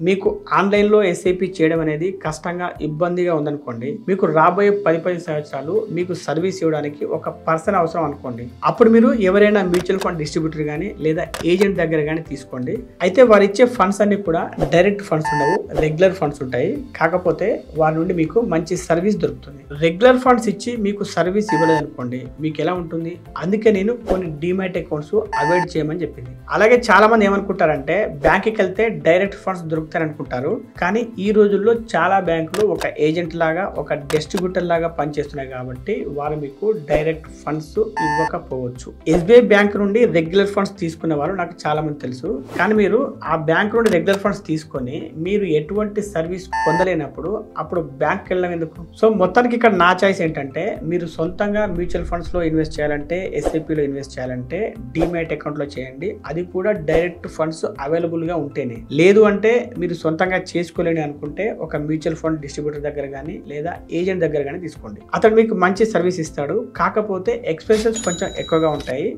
మీకు ఆన్లైన్లో ఎస్ఐపి చేయడం అనేది కష్టంగా ఇబ్బందిగా ఉందనుకోండి. మీకు రాబోయే 10 సంవత్సరాలు మీకు సర్వీస్ ఇవ్వడానికి ఒక పర్సన్ అవసరం అనుకోండి. అప్పుడు మీరు ఎవరైనా మ్యూచువల్ ఫండ్ డిస్ట్రిబ్యూటర్ కానీ లేదా ఏజెంట్ దగ్గర కానీ తీసుకోండి. అయితే వారు ఇచ్చే ఫండ్స్ అన్ని కూడా డైరెక్ట్ ఫండ్స్ ఉండవు, రెగ్యులర్ ఫండ్స్ ఉంటాయి. కాకపోతే వారి నుండి మీకు మంచి సర్వీస్ దొరుకుతుంది. రెగ్యులర్ ఫండ్స్ ఇచ్చి మీకు సర్వీస్ ఇవ్వలేదు అనుకోండి, మీకు ఎలా ఉంటుంది? అందుకే నేను కొన్ని డీమ్యాట్ అకౌంట్స్ అవాయిడ్ చేయమని చెప్పింది. అలాగే చాలా మంది ఏమనుకుంటారంటే బ్యాంక్కి వెళ్తే డైరెక్ట్ ఫండ్స్ అనుకుంటారు. కానీ ఈ రోజుల్లో చాలా బ్యాంకులు ఒక ఏజెంట్ లాగా, ఒక డిస్ట్రిబ్యూటర్ లాగా పనిచేస్తున్నాయి కాబట్టి వారు మీకు డైరెక్ట్ ఫండ్స్ ఇవ్వకపోవచ్చు. ఎస్బీఐ బ్యాంక్ నుండి రెగ్యులర్ ఫండ్స్ తీసుకునే వారు నాకు చాలా మంది తెలుసు. కానీ మీరు ఆ బ్యాంక్ నుండి రెగ్యులర్ ఫండ్స్ తీసుకొని మీరు ఎటువంటి సర్వీస్ పొందలేనప్పుడు అప్పుడు బ్యాంక్ వెళ్ళడం ఎందుకు? సో మొత్తానికి ఇక్కడ నా చాయిస్ ఏంటంటే, మీరు సొంతంగా మ్యూచువల్ ఫండ్స్ లో ఇన్వెస్ట్ చేయాలంటే, ఎస్ఐపిలో ఇన్వెస్ట్ చేయాలంటే డీమ్యాట్ అకౌంట్ లో చేయండి. అది కూడా డైరెక్ట్ ఫండ్స్ అవైలబుల్ గా ఉంటేనే. లేదు అంటే మీరు సొంతంగా చేసుకోలేని అనుకుంటే ఒక మ్యూచువల్ ఫండ్ డిస్ట్రిబ్యూటర్ దగ్గర కానీ లేదా ఏజెంట్ దగ్గర కానీ తీసుకోండి. అతడు మీకు మంచి సర్వీస్ ఇస్తాడు. కాకపోతే ఎక్స్పెన్సెస్ కొంచెం ఎక్కువగా ఉంటాయి.